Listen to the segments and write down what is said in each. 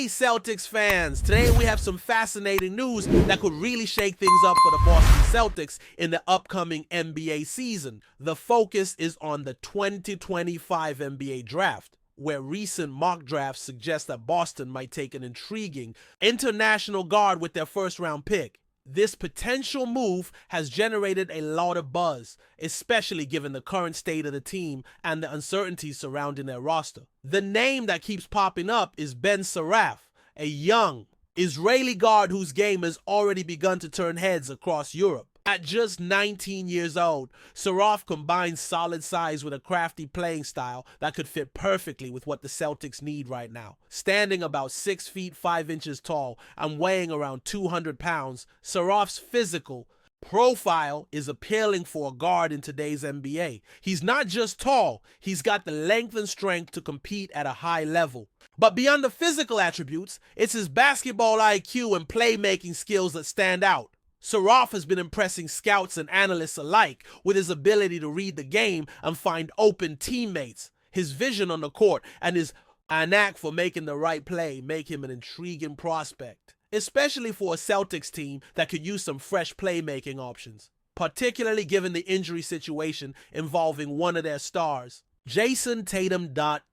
Hey Celtics fans, today we have some fascinating news that could really shake things up for the Boston Celtics in the upcoming NBA season. The focus is on the 2025 NBA draft, where recent mock drafts suggest that Boston might take an intriguing international guard with their first-round pick. This potential move has generated a lot of buzz, especially given the current state of the team and the uncertainties surrounding their roster. The name that keeps popping up is Ben Saraf, a young Israeli guard whose game has already begun to turn heads across Europe. At just 19 years old, Saraf combines solid size with a crafty playing style that could fit perfectly with what the Celtics need right now. Standing about 6 feet 5 inches tall and weighing around 200 pounds, Saraf's physical profile is appealing for a guard in today's NBA. He's not just tall, he's got the length and strength to compete at a high level. But beyond the physical attributes, it's his basketball IQ and playmaking skills that stand out. Saraf has been impressing scouts and analysts alike with his ability to read the game and find open teammates. His vision on the court and his knack for making the right play make him an intriguing prospect, especially for a Celtics team that could use some fresh playmaking options, particularly given the injury situation involving one of their stars. Jason Tatum.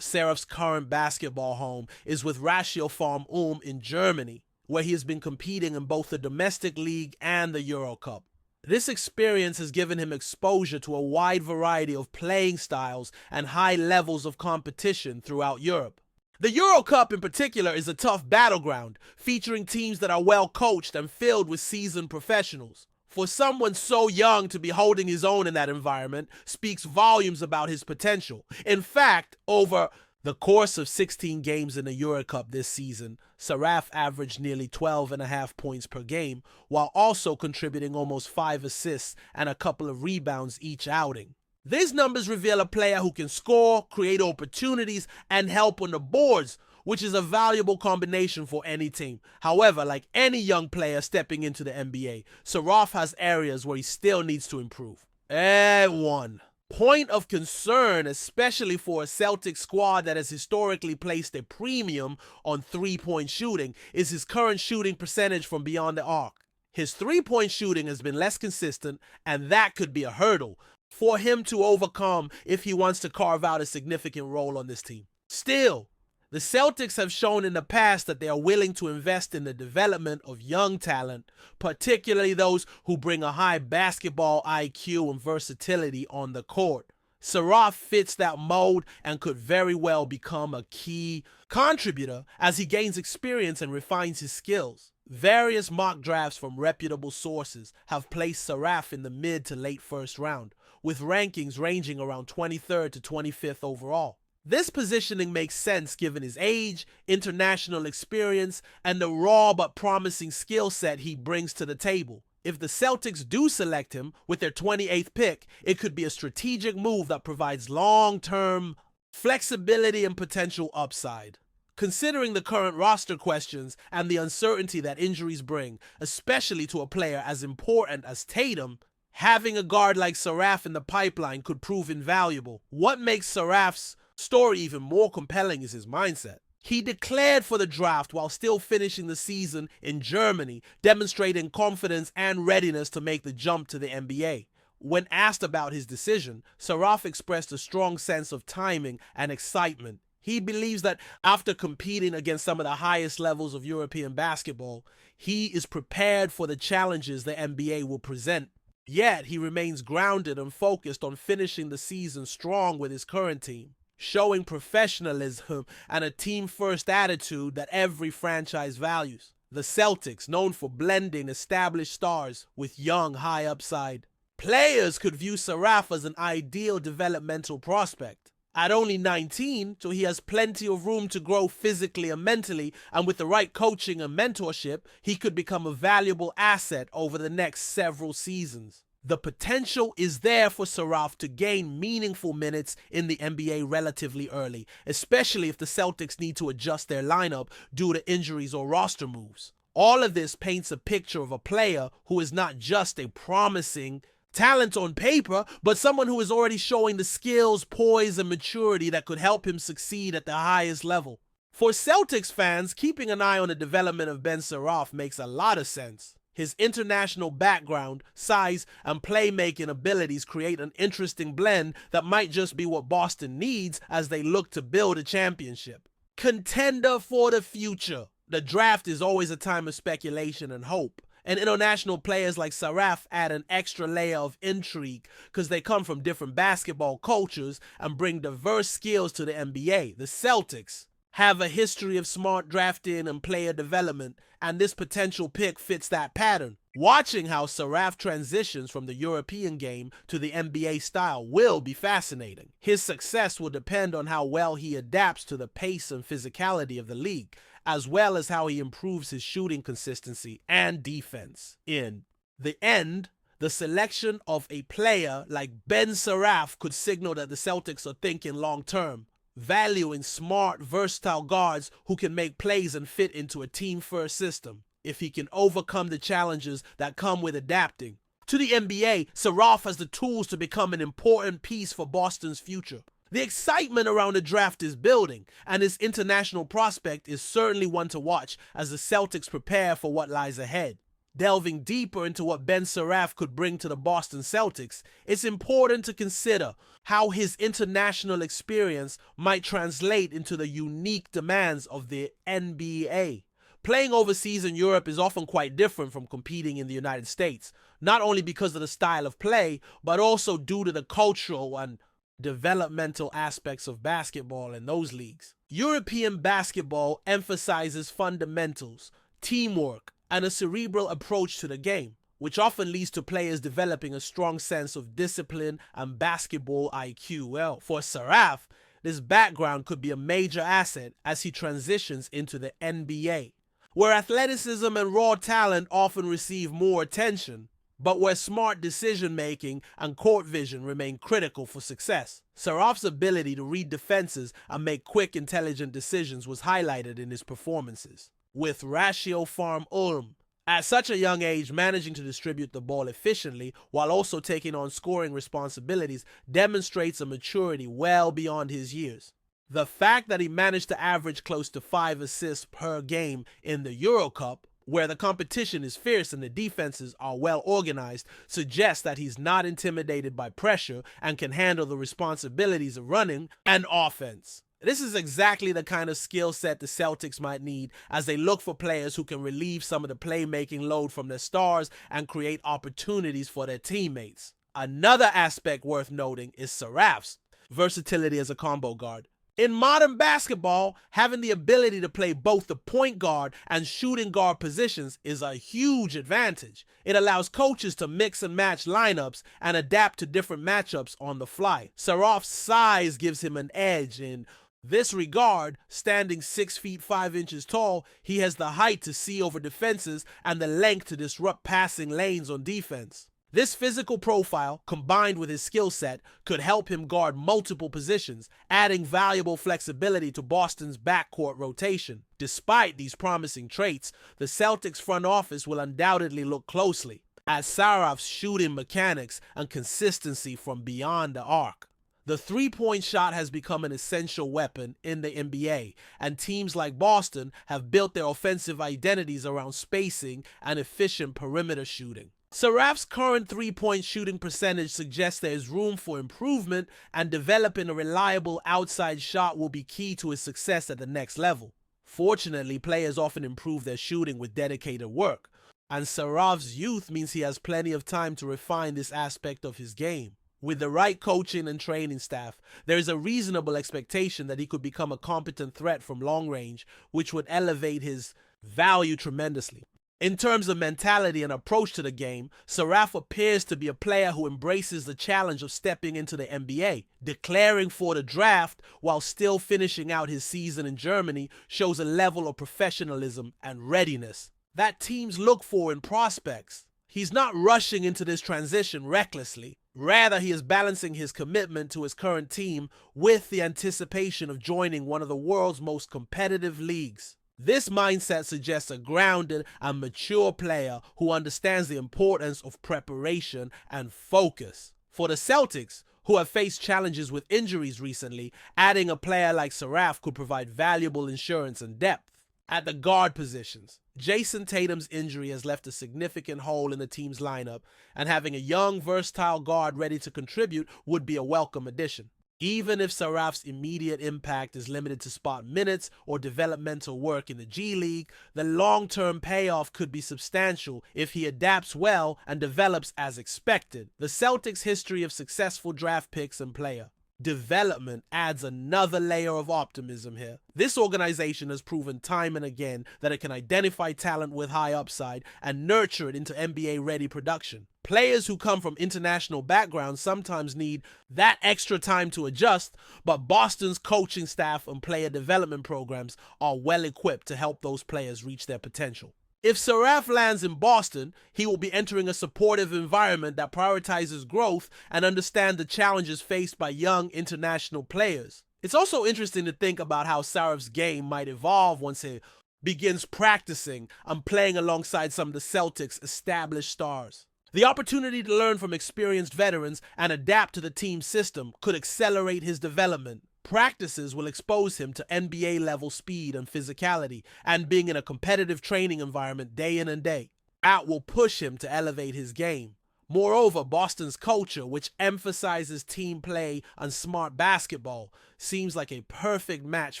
Saraf's current basketball home is with Ratio Farm in Germany, where he has been competing in both the domestic league and the Euro Cup. This experience has given him exposure to a wide variety of playing styles and high levels of competition throughout Europe. The Euro Cup in particular is a tough battleground, featuring teams that are well coached and filled with seasoned professionals. For someone so young to be holding his own in that environment speaks volumes about his potential. In fact, over the course of 16 games in the Euro Cup this season, Saraf averaged nearly 12.5 points per game, while also contributing almost 5 assists and a couple of rebounds each outing. These numbers reveal a player who can score, create opportunities, and help on the boards, which is a valuable combination for any team. However, like any young player stepping into the NBA, Saraf has areas where he still needs to improve. One point of concern, especially for a Celtics squad that has historically placed a premium on three-point shooting, is his current shooting percentage from beyond the arc. His three-point shooting has been less consistent, and that could be a hurdle for him to overcome if he wants to carve out a significant role on this team. Still, the Celtics have shown in the past that they are willing to invest in the development of young talent, particularly those who bring a high basketball IQ and versatility on the court. Saraf fits that mold and could very well become a key contributor as he gains experience and refines his skills. Various mock drafts from reputable sources have placed Saraf in the mid to late first round, with rankings ranging around 23rd to 25th overall. This positioning makes sense given his age, international experience, and the raw but promising skill set he brings to the table. If the Celtics do select him with their 28th pick, it could be a strategic move that provides long-term flexibility and potential upside. Considering the current roster questions and the uncertainty that injuries bring, especially to a player as important as Tatum, having a guard like Saraf in the pipeline could prove invaluable. What makes Saraf's story even more compelling is his mindset. He declared for the draft while still finishing the season in Germany, demonstrating confidence and readiness to make the jump to the NBA. When asked about his decision, Saraf expressed a strong sense of timing and excitement. He believes that after competing against some of the highest levels of European basketball, he is prepared for the challenges the NBA will present. Yet, he remains grounded and focused on finishing the season strong with his current team, showing professionalism and a team-first attitude that every franchise values. The Celtics, known for blending established stars with young, high-upside players, could view Saraf as an ideal developmental prospect. At only 19, so he has plenty of room to grow physically and mentally, and with the right coaching and mentorship, he could become a valuable asset over the next several seasons. The potential is there for Saraf to gain meaningful minutes in the NBA relatively early, especially if the Celtics need to adjust their lineup due to injuries or roster moves. All of this paints a picture of a player who is not just a promising talent on paper, but someone who is already showing the skills, poise, and maturity that could help him succeed at the highest level. For Celtics fans, keeping an eye on the development of Ben Suraf makes a lot of sense. His international background, size, and playmaking abilities create an interesting blend that might just be what Boston needs as they look to build a championship. Contender for the future. The draft is always a time of speculation and hope, and international players like Suraf add an extra layer of intrigue because they come from different basketball cultures and bring diverse skills to the NBA. The Celtics have a history of smart drafting and player development, and this potential pick fits that pattern. Watching how Suraf transitions from the European game to the NBA style will be fascinating. His success will depend on how well he adapts to the pace and physicality of the league, as well as how he improves his shooting consistency and defense. In the end, the selection of a player like Ben Suraf could signal that the Celtics are thinking long-term, valuing smart, versatile guards who can make plays and fit into a team-first system. If he can overcome the challenges that come with adapting to the NBA, Suraf has the tools to become an important piece for Boston's future. The excitement around the draft is building, and his international prospect is certainly one to watch as the Celtics prepare for what lies ahead. Delving deeper into what Ben Suraf could bring to the Boston Celtics, it's important to consider how his international experience might translate into the unique demands of the NBA. Playing overseas in Europe is often quite different from competing in the United States, not only because of the style of play, but also due to the cultural and developmental aspects of basketball in those leagues. European basketball emphasizes fundamentals, teamwork, and a cerebral approach to the game, which often leads to players developing a strong sense of discipline and basketball IQ. Well, for Suraf, this background could be a major asset as he transitions into the NBA, where athleticism and raw talent often receive more attention, but where smart decision-making and court vision remain critical for success. Suraf's ability to read defenses and make quick, intelligent decisions was highlighted in his performances with Ratio Farm Ulm. At such a young age, managing to distribute the ball efficiently while also taking on scoring responsibilities demonstrates a maturity well beyond his years. The fact that he managed to average close to 5 assists per game in the Euro Cup, where the competition is fierce and the defenses are well organized, suggests that he's not intimidated by pressure and can handle the responsibilities of running an offense. This is exactly the kind of skill set the Celtics might need as they look for players who can relieve some of the playmaking load from their stars and create opportunities for their teammates. Another aspect worth noting is Suraf's versatility as a combo guard. In modern basketball, having the ability to play both the point guard and shooting guard positions is a huge advantage. It allows coaches to mix and match lineups and adapt to different matchups on the fly. Suraf's size gives him an edge in this regard. Standing 6 feet 5 inches tall, he has the height to see over defenses and the length to disrupt passing lanes on defense. This physical profile, combined with his skill set, could help him guard multiple positions, adding valuable flexibility to Boston's backcourt rotation. Despite these promising traits, the Celtics front office will undoubtedly look closely at Suraf's shooting mechanics and consistency from beyond the arc. The three-point shot has become an essential weapon in the NBA, and teams like Boston have built their offensive identities around spacing and efficient perimeter shooting. Suraf's current three-point shooting percentage suggests there is room for improvement, and developing a reliable outside shot will be key to his success at the next level. Fortunately, players often improve their shooting with dedicated work, and Suraf's youth means he has plenty of time to refine this aspect of his game. With the right coaching and training staff, there is a reasonable expectation that he could become a competent threat from long range, which would elevate his value tremendously. In terms of mentality and approach to the game, Suraf appears to be a player who embraces the challenge of stepping into the NBA. Declaring for the draft while still finishing out his season in Germany shows a level of professionalism and readiness that teams look for in prospects. He's not rushing into this transition recklessly. Rather, he is balancing his commitment to his current team with the anticipation of joining one of the world's most competitive leagues. This mindset suggests a grounded and mature player who understands the importance of preparation and focus. For the Celtics, who have faced challenges with injuries recently, adding a player like Saraf could provide valuable insurance and depth. At the guard positions, Jason Tatum's injury has left a significant hole in the team's lineup, and having a young, versatile guard ready to contribute would be a welcome addition. Even if Saraf's immediate impact is limited to spot minutes or developmental work in the G League, the long-term payoff could be substantial if he adapts well and develops as expected. The Celtics' history of successful draft picks and player development adds another layer of optimism here. This organization has proven time and again that it can identify talent with high upside and nurture it into NBA-ready production. Players who come from international backgrounds sometimes need that extra time to adjust, but Boston's coaching staff and player development programs are well equipped to help those players reach their potential. If Saraf lands in Boston, he will be entering a supportive environment that prioritizes growth and understands the challenges faced by young international players. It's also interesting to think about how Saraf's game might evolve once he begins practicing and playing alongside some of the Celtics' established stars. The opportunity to learn from experienced veterans and adapt to the team's system could accelerate his development. Practices will expose him to NBA-level speed and physicality, and being in a competitive training environment day in and day out will push him to elevate his game. Moreover, Boston's culture, which emphasizes team play and smart basketball, seems like a perfect match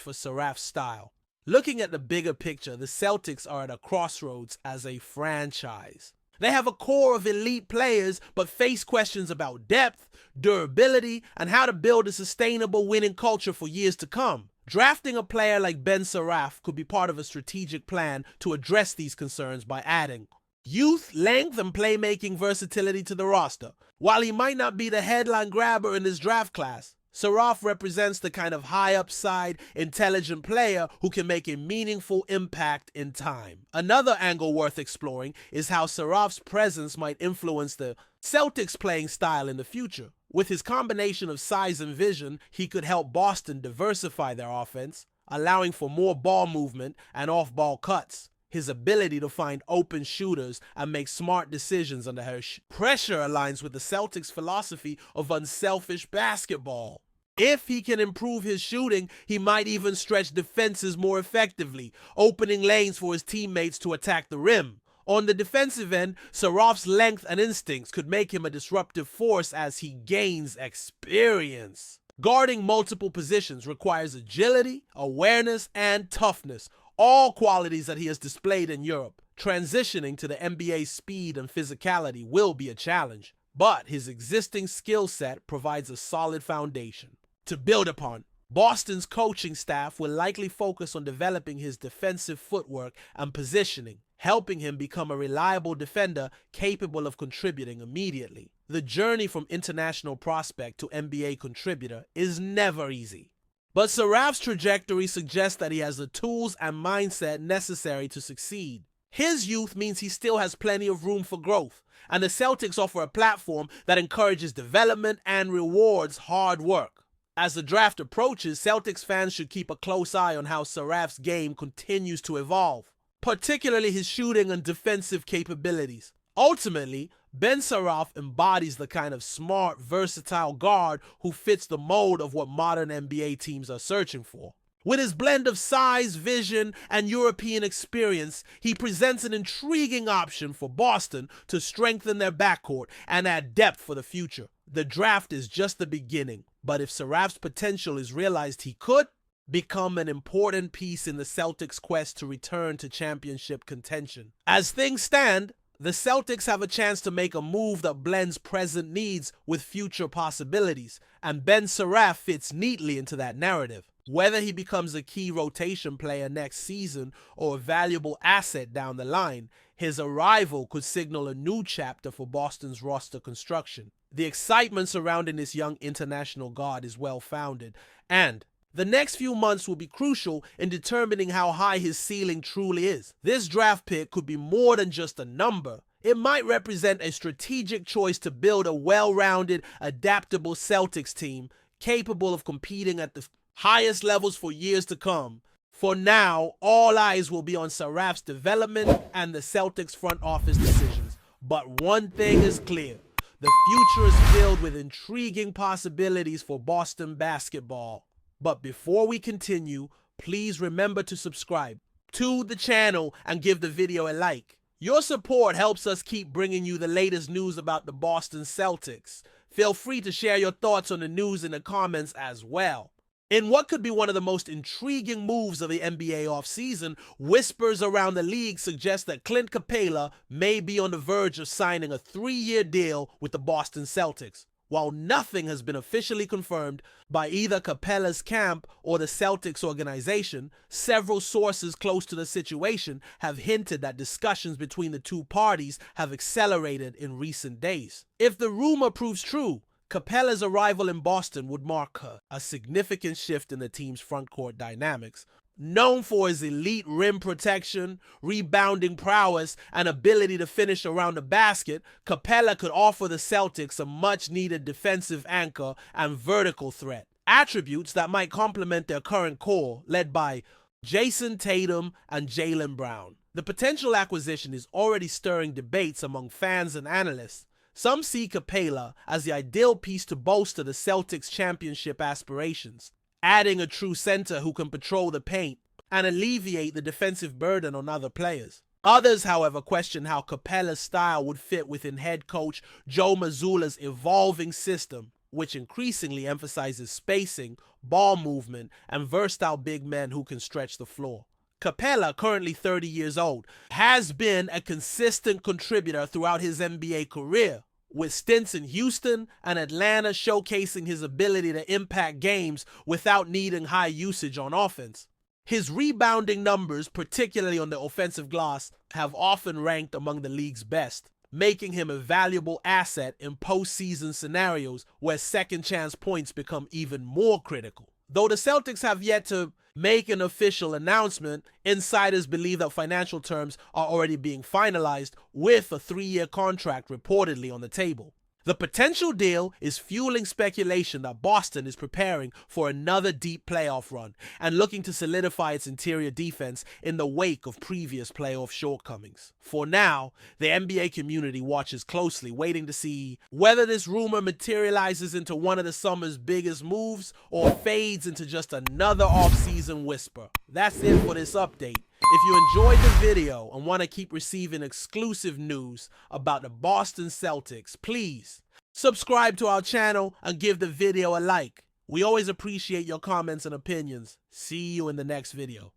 for Saraf's style. Looking at the bigger picture, the Celtics are at a crossroads as a franchise. They have a core of elite players, but face questions about depth, durability, and how to build a sustainable winning culture for years to come. Drafting a player like Ben Saraf could be part of a strategic plan to address these concerns by adding youth, length, and playmaking versatility to the roster. While he might not be the headline grabber in this draft class, Saraf represents the kind of high upside, intelligent player who can make a meaningful impact in time. Another angle worth exploring is how Saraf's presence might influence the Celtics' playing style in the future. With his combination of size and vision, he could help Boston diversify their offense, allowing for more ball movement and off-ball cuts. His ability to find open shooters and make smart decisions under pressure aligns with the Celtics' philosophy of unselfish basketball. If he can improve his shooting, he might even stretch defenses more effectively, opening lanes for his teammates to attack the rim. On the defensive end, Saraf's length and instincts could make him a disruptive force as he gains experience. Guarding multiple positions requires agility, awareness, and toughness, all qualities that he has displayed in Europe. Transitioning to the NBA's speed and physicality will be a challenge, but his existing skill set provides a solid foundation to build upon. Boston's coaching staff will likely focus on developing his defensive footwork and positioning, helping him become a reliable defender capable of contributing immediately. The journey from international prospect to NBA contributor is never easy, but Saraf's trajectory suggests that he has the tools and mindset necessary to succeed. His youth means he still has plenty of room for growth, and the Celtics offer a platform that encourages development and rewards hard work. As the draft approaches, Celtics fans should keep a close eye on how Saraf's game continues to evolve, particularly his shooting and defensive capabilities. Ultimately, Ben Saraf embodies the kind of smart, versatile guard who fits the mold of what modern NBA teams are searching for. With his blend of size, vision, and European experience, he presents an intriguing option for Boston to strengthen their backcourt and add depth for the future. The draft is just the beginning, but if Saraf's potential is realized, he could become an important piece in the Celtics' quest to return to championship contention. As things stand, the Celtics have a chance to make a move that blends present needs with future possibilities, and Ben Saraf fits neatly into that narrative. Whether he becomes a key rotation player next season or a valuable asset down the line, his arrival could signal a new chapter for Boston's roster construction. The excitement surrounding this young international guard is well-founded, and the next few months will be crucial in determining how high his ceiling truly is. This draft pick could be more than just a number. It might represent a strategic choice to build a well-rounded, adaptable Celtics team capable of competing at the highest levels for years to come. For now, all eyes will be on Saraf's development and the Celtics front office decisions. But one thing is clear. The future is filled with intriguing possibilities for Boston basketball. But before we continue, please remember to subscribe to the channel and give the video a like. Your support helps us keep bringing you the latest news about the Boston Celtics. Feel free to share your thoughts on the news in the comments as well. In what could be one of the most intriguing moves of the NBA offseason, whispers around the league suggest that CLINT CAPELA may be on the verge of signing a 3-year deal with the Boston Celtics. While nothing has been officially confirmed by either Capela's camp or the Celtics organization, several sources close to the situation have hinted that discussions between the two parties have accelerated in recent days. If the rumor proves true, Capela's arrival in Boston would mark a significant shift in the team's frontcourt dynamics. Known for his elite rim protection, rebounding prowess, and ability to finish around the basket, Capela could offer the Celtics a much-needed defensive anchor and vertical threat, attributes that might complement their current core, led by Jason Tatum and Jaylen Brown. The potential acquisition is already stirring debates among fans and analysts. Some see Capela as the ideal piece to bolster the Celtics' championship aspirations, adding a true center who can patrol the paint and alleviate the defensive burden on other players. Others, however, question how Capela's style would fit within head coach Joe Mazzulla's evolving system, which increasingly emphasizes spacing, ball movement, and versatile big men who can stretch the floor. Capela, currently 30 years old, has been a consistent contributor throughout his NBA career, with stints in Houston and Atlanta showcasing his ability to impact games without needing high usage on offense. His rebounding numbers, particularly on the offensive glass, have often ranked among the league's best, making him a valuable asset in postseason scenarios where second-chance points become even more critical. Though the Celtics have yet to make an official announcement, insiders believe that financial terms are already being finalized, with a 3-year contract reportedly on the table. The potential deal is fueling speculation that Boston is preparing for another deep playoff run and looking to solidify its interior defense in the wake of previous playoff shortcomings. For now, the NBA community watches closely, waiting to see whether this rumor materializes into one of the summer's biggest moves or fades into just another off-season whisper. That's it for this update. If you enjoyed the video and want to keep receiving exclusive news about the Boston Celtics, please subscribe to our channel and give the video a like. We always appreciate your comments and opinions. See you in the next video.